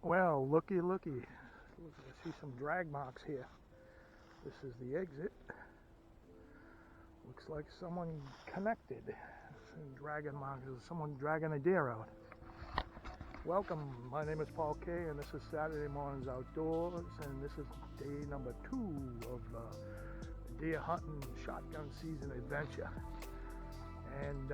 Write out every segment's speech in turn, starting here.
Well, looky. I see some drag marks here. This is the exit. Looks like someone connected. Some dragging marks. Someone dragging a deer out. Welcome. My name is Paul K. and this is Saturday Mornings Outdoors, and this is day number 2 of the deer hunting shotgun season adventure. And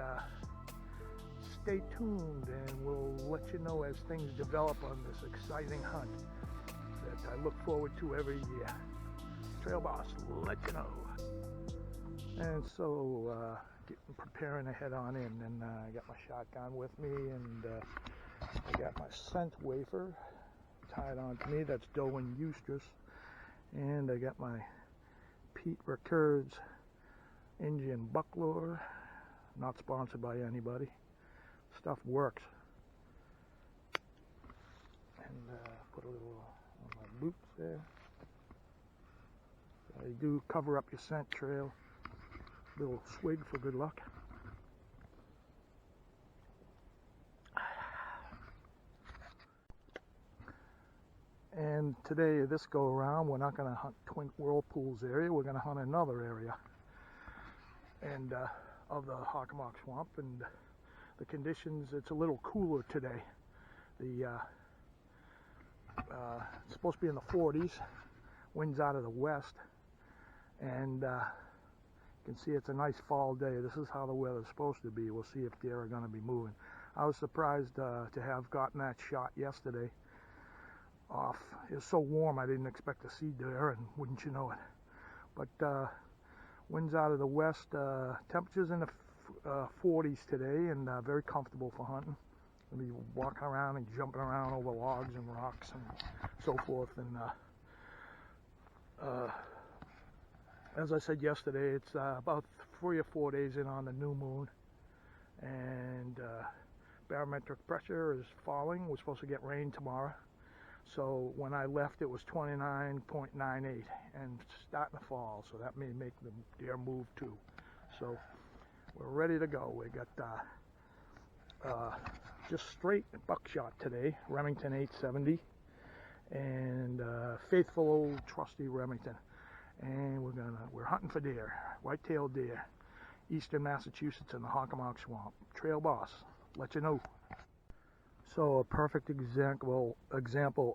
stay tuned, and we'll let you know as things develop on this exciting hunt that I look forward to every year. Trail Boss, let you know. And so, preparing to head on in, and I got my shotgun with me, and I got my scent wafer tied onto me. That's doe and eustress, and I got my Pete Rickard's Indian buck lure. Not sponsored by anybody. Stuff works. And put a little on my boots there. You do cover up your scent trail. Little swig for good luck. And today, this go around, we're not going to hunt Twin Whirlpools area. We're going to hunt another area, and of the Hockamock swamp. And the conditions, it's a little cooler today. The it's supposed to be in the 40s. Winds out of the west, and you can see it's a nice fall day. This is how the weather's supposed to be. We'll see if deer are going to be moving. I was surprised to have gotten that shot yesterday off. It was so warm I didn't expect to see deer, and wouldn't you know it. But winds out of the west, temperatures in the 40s today, and very comfortable for hunting. We'll be walking around and jumping around over logs and rocks and so forth. And as I said yesterday, it's about 3 or 4 days in on the new moon, and barometric pressure is falling. We're supposed to get rain tomorrow. So when I left, it was 29.98 and starting to fall. So that may make the deer move too. So we're ready to go. We got just straight buckshot today, Remington 870, and faithful old trusty Remington. And we're hunting for deer, white-tailed deer, eastern Massachusetts in the Hockamock swamp. Trail Boss, let you know. So a perfect example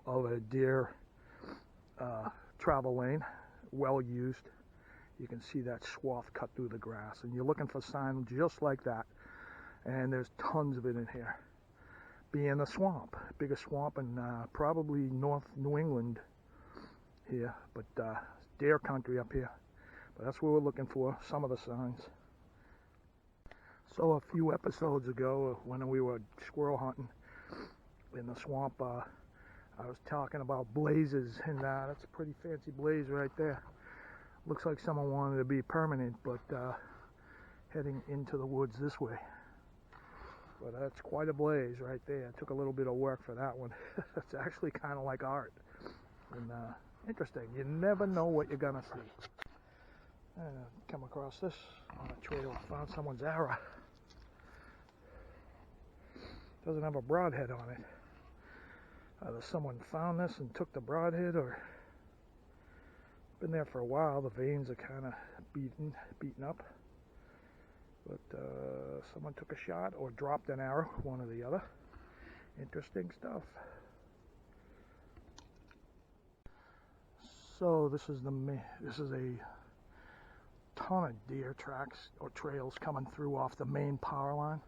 of a deer travel lane, well used. You can see that swath cut through the grass, and you're looking for sign just like that. And there's tons of it in here. Being a swamp, biggest swamp in probably North New England here, but deer country up here. But that's what we're looking for, some of the signs. So a few episodes ago, when we were squirrel hunting in the swamp, I was talking about blazes, and that's a pretty fancy blaze right there. Looks like someone wanted to be permanent, but heading into the woods this way. But that's quite a blaze right there. It took a little bit of work for that one. It's actually kind of like art. And interesting. You never know what you're gonna see. Come across this on a trail. Found someone's arrow. Doesn't have a broadhead on it. Either someone found this and took the broadhead, or been there for a while. The veins are kind of beaten up. But someone took a shot or dropped an arrow, one or the other. Interesting stuff. So this is a ton of deer tracks or trails coming through off the main power line.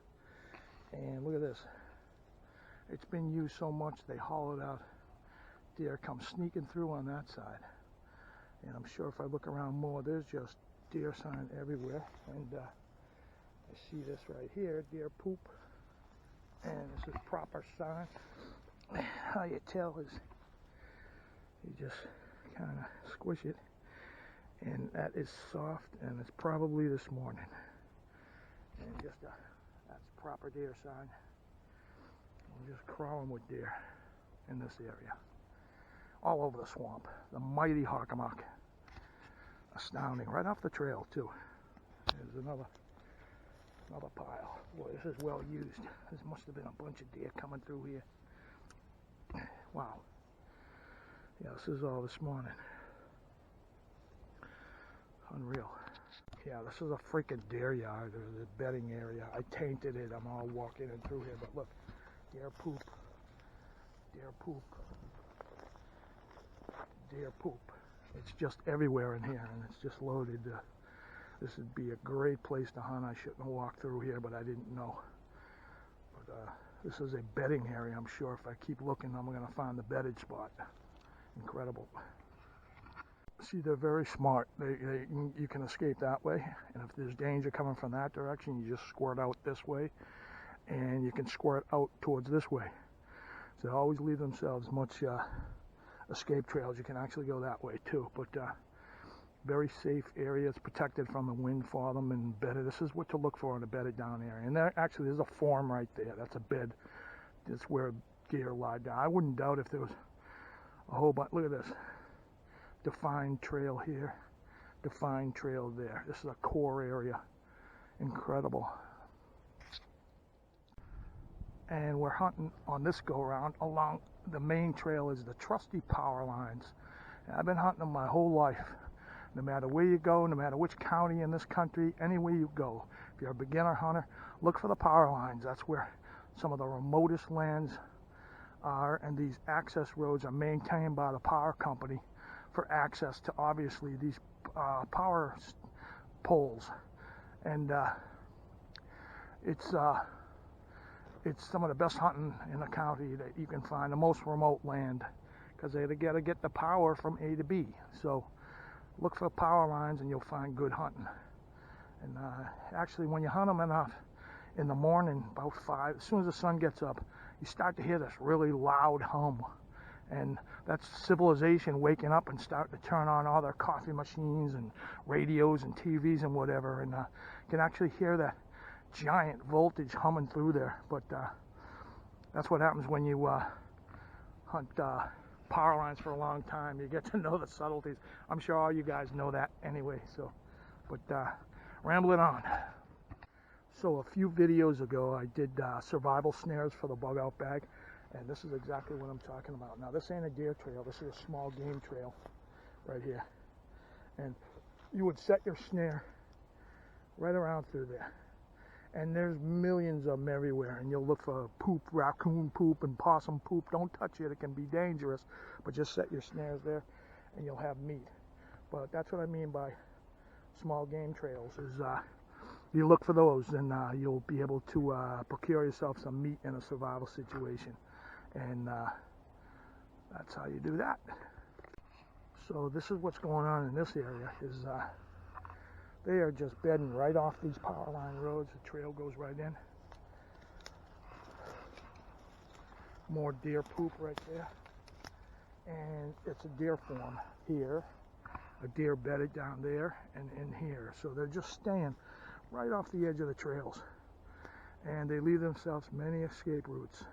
And look at this. It's been used so much they hollowed out. Deer come sneaking through on that side. And I'm sure if I look around more, there's just deer sign everywhere. And I see this right here, deer poop. And this is proper sign. How you tell is you just kind of squish it. And that is soft, and it's probably this morning. And just that's proper deer sign. We're just crawling with deer in this area. All over the swamp. The mighty Hockamock. Astounding. Right off the trail, too. There's another pile. Boy, this is well used. This must have been a bunch of deer coming through here. Wow. Yeah, this is all this morning. Unreal. Yeah, this is a freaking deer yard, or the bedding area. I tainted it. I'm all walking in through here, but look, deer poop, deer poop, deer poop. It's just everywhere in here, and it's just loaded. This would be a great place to hunt. I shouldn't have walked through here, but I didn't know. But this is a bedding area. I'm sure if I keep looking, I'm going to find the bedded spot. Incredible. See, they're very smart. You can escape that way, and if there's danger coming from that direction, you just squirt out this way, and you can squirt out towards this way. So they always leave themselves much escape trails. You can actually go that way too, but very safe area. It's protected from the wind for them, and bedded. This is what to look for in a bedded down area. And there actually there's a form right there. That's a bed. That's where deer lie down. I wouldn't doubt if there was a whole bunch. Look at this. Defined trail here, defined trail there. This is a core area. Incredible. And we're hunting on this go around along the main trail is the trusty power lines. And I've been hunting them my whole life. No matter where you go, no matter which county in this country, anywhere you go, if you're a beginner hunter, look for the power lines. That's where some of the remotest lands are, and these access roads are maintained by the power company for access to obviously these power poles, and it's some of the best hunting in the county that you can find, the most remote land, because they got to get the power from A to B. So look for power lines and you'll find good hunting. And actually, when you hunt them enough in the morning, about 5, as soon as the sun gets up, you start to hear this really loud hum. And that's civilization waking up and starting to turn on all their coffee machines and radios and TVs and whatever. And you can actually hear that giant voltage humming through there. But that's what happens when you hunt power lines for a long time. You get to know the subtleties. I'm sure all you guys know that anyway. So, but rambling on. So a few videos ago, I did survival snares for the bug out bag. And this is exactly what I'm talking about. Now, this ain't a deer trail. This is a small game trail right here. And you would set your snare right around through there. And there's millions of them everywhere. And you'll look for poop, raccoon poop, and possum poop. Don't touch it. It can be dangerous. But just set your snares there, and you'll have meat. But that's what I mean by small game trails, is you look for those, and you'll be able to procure yourself some meat in a survival situation. And that's how you do that. So this is what's going on in this area, is they are just bedding right off these power line roads. The trail goes right in. More deer poop right there. And it's a deer form here, a deer bedded down there and in here. So they're just staying right off the edge of the trails. And they leave themselves many escape routes.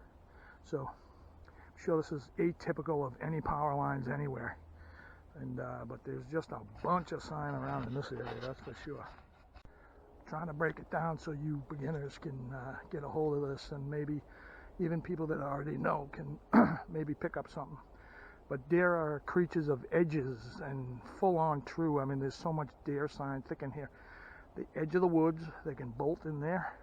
So I'm sure this is atypical of any power lines anywhere. And but there's just a bunch of sign around in this area, that's for sure. Trying to break it down so you beginners can get a hold of this, and maybe even people that already know can maybe pick up something. But deer are creatures of edges, and full on true. I mean, there's so much deer sign thick in here. The edge of the woods, they can bolt in there,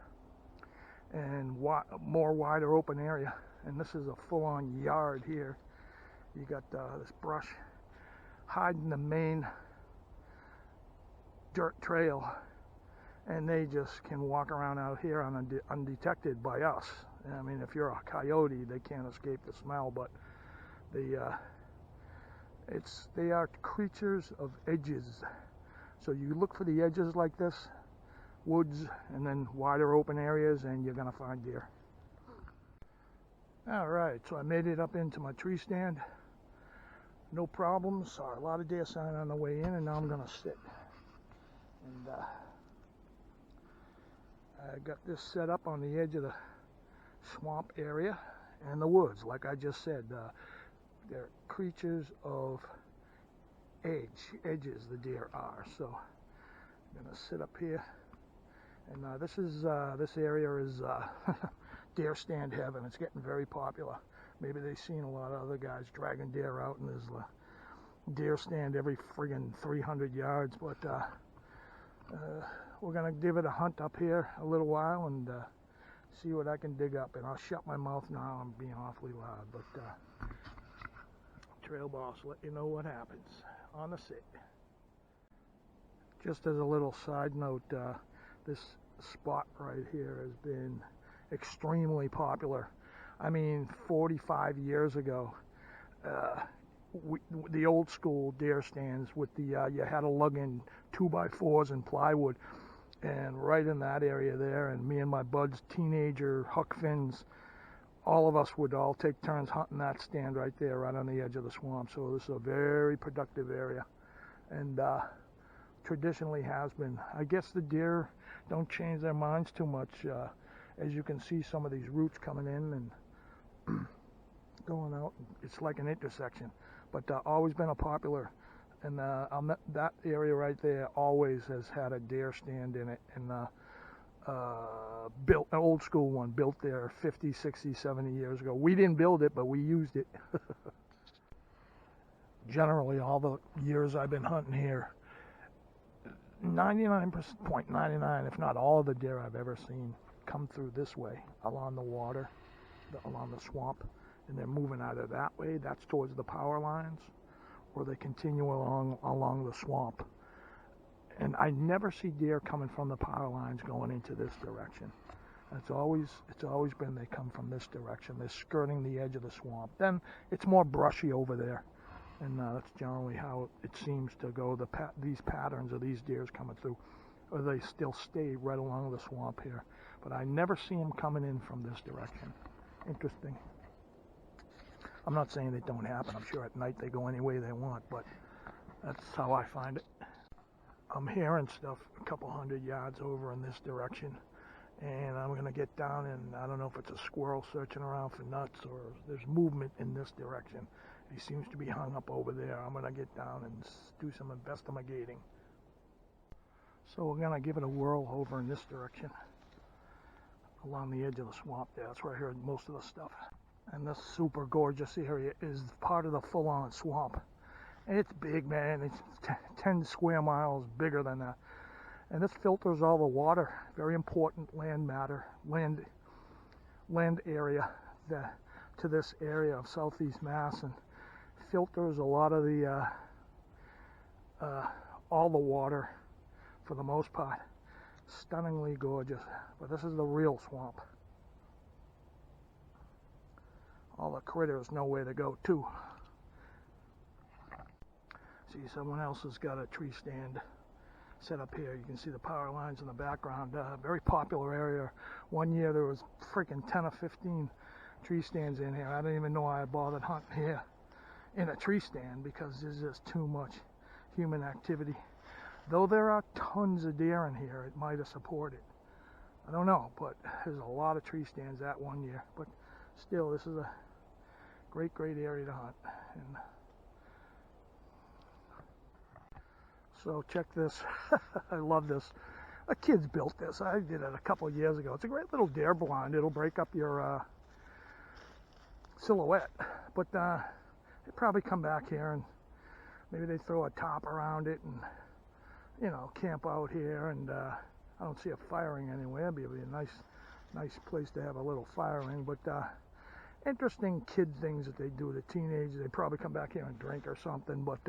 and more wider open area. And this is a full-on yard here. You got this brush hiding the main dirt trail, and they just can walk around out here undetected by us. I mean, if you're a coyote, they can't escape the smell, but they are creatures of edges. So you look for the edges like this, woods, and then wider open areas, and you're gonna find deer. All right, so I made it up into my tree stand. No problems. Saw a lot of deer sign on the way in, and now I'm gonna sit. And I got this set up on the edge of the swamp area and the woods. Like I just said, they're creatures of edges, the deer are. So I'm gonna sit up here, and this area is deer stand heaven. It's getting very popular. maybe they've seen a lot of other guys dragging deer out, and there's a deer stand every friggin' 300 yards. But we're gonna give it a hunt up here a little while and see what I can dig up. And I'll shut my mouth now. I'm being awfully loud, but trail boss, let you know what happens on the sit. Just as a little side note, this spot right here has been extremely popular. I mean, 45 years ago, the old school deer stands with the, you had to lug in 2x4s and plywood, and right in that area there, and me and my buds, teenager Huck Finns, all of us would all take turns hunting that stand right there, right on the edge of the swamp. So this is a very productive area, and traditionally has been. I guess the deer don't change their minds too much. As you can see, some of these roots coming in and going out. It's like an intersection, but always been a popular. And that area right there always has had a deer stand in it, and built an old school one, built there 50, 60, 70 years ago. We didn't build it, but we used it. Generally, all the years I've been hunting here, 99.99, if not all of the deer I've ever seen come through this way, along the water, along the swamp, and they're moving either that way, that's towards the power lines, or they continue along the swamp. And I never see deer coming from the power lines going into this direction. It's always been they come from this direction. They're skirting the edge of the swamp. Then it's more brushy over there. And that's generally how it seems to go, these patterns of these deers coming through. Or they still stay right along the swamp here. But I never see them coming in from this direction. Interesting. I'm not saying it don't happen. I'm sure at night they go any way they want, but that's how I find it. I'm hearing stuff a couple 100 yards over in this direction, and I'm going to get down, and I don't know if it's a squirrel searching around for nuts or there's movement in this direction. He seems to be hung up over there. I'm going to get down and do some investigating. So we're going to give it a whirl over in this direction, along the edge of the swamp there. That's where I heard most of the stuff. And this super gorgeous area is part of the full-on swamp. And it's big, man. It's 10 square miles bigger than that. And this filters all the water. Very important land matter, land area to this area of southeast Mass, and filters a lot of the all the water for the most part. Stunningly gorgeous. But this is the real swamp. All the critters know where to go too. See, someone else has got a tree stand set up here. You can see the power lines in the background. Very popular area. One year there was freaking 10 or 15 tree stands in here. I didn't even know I bothered hunting here in a tree stand because there's just too much human activity. Though there are tons of deer in here, it might have supported. I don't know, but there's a lot of tree stands that one year. But still, this is a great area to hunt. And so check this. I love this. A kid's built this. I did it a couple of years ago. It's a great little deer blind. It'll break up your silhouette. But they probably come back here and maybe they throw a top around it and, you know, camp out here. And I don't see a firing anywhere. It'd be a nice place to have a little firing. But interesting kid things that they do to teenagers. They probably come back here and drink or something. But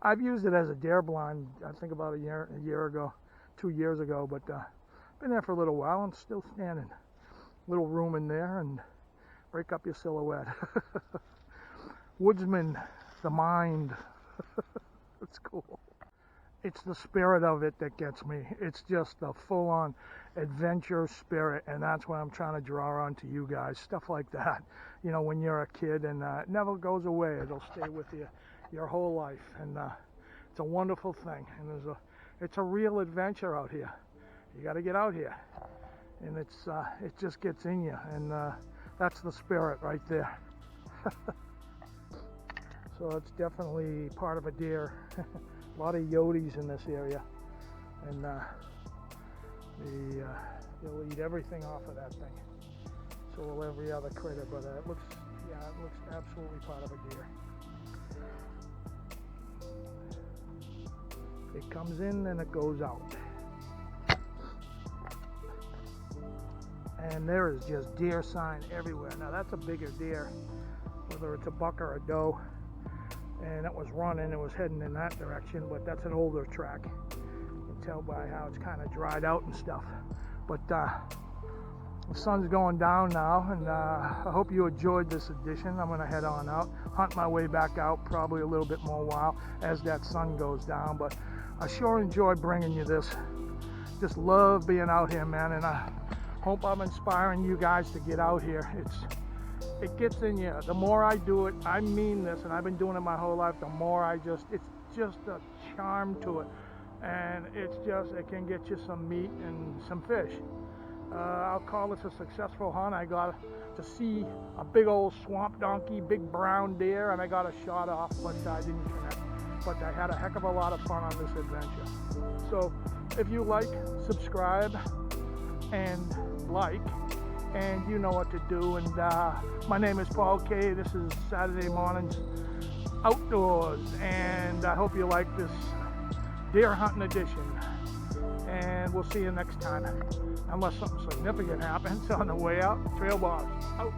I've used it as a deer blind, I think about a year ago, 2 years ago, but been there for a little while and still standing. Little room in there and break up your silhouette. Woodsman, the mind. It's cool. It's the spirit of it that gets me. It's just the full-on adventure spirit, and that's what I'm trying to draw on to you guys. Stuff like that. You know, when you're a kid, and it never goes away. It'll stay with you your whole life, and it's a wonderful thing. And it's a real adventure out here. You got to get out here, and it just gets in you, and that's the spirit right there. So it's definitely part of a deer. A lot of yotes in this area, and they'll eat everything off of that thing. So will every other critter, but it looks absolutely part of a deer. It comes in and it goes out. And there is just deer sign everywhere. Now that's a bigger deer, whether it's a buck or a doe. And it was running, it was heading in that direction, but that's an older track. You can tell by how it's kind of dried out and stuff. But the sun's going down now, and I hope you enjoyed this edition. I'm gonna head on out, hunt my way back out, probably a little bit more while as that sun goes down, but I sure enjoy bringing you this. Just love being out here, man, and I hope I'm inspiring you guys to get out here. It gets in you. The more I do it, I mean this, and I've been doing it my whole life, the more it's just a charm to it. And it can get you some meat and some fish. I'll call this a successful hunt. I got to see a big old swamp donkey, big brown deer, and I got a shot off, but I didn't connect. But I had a heck of a lot of fun on this adventure. So if you like, subscribe and like, and you know what to do. And my name is Paul K. This is Saturday Mornings Outdoors, and I hope you like this deer hunting edition. And we'll see you next time, unless something significant happens on the way out. Trail Boss out.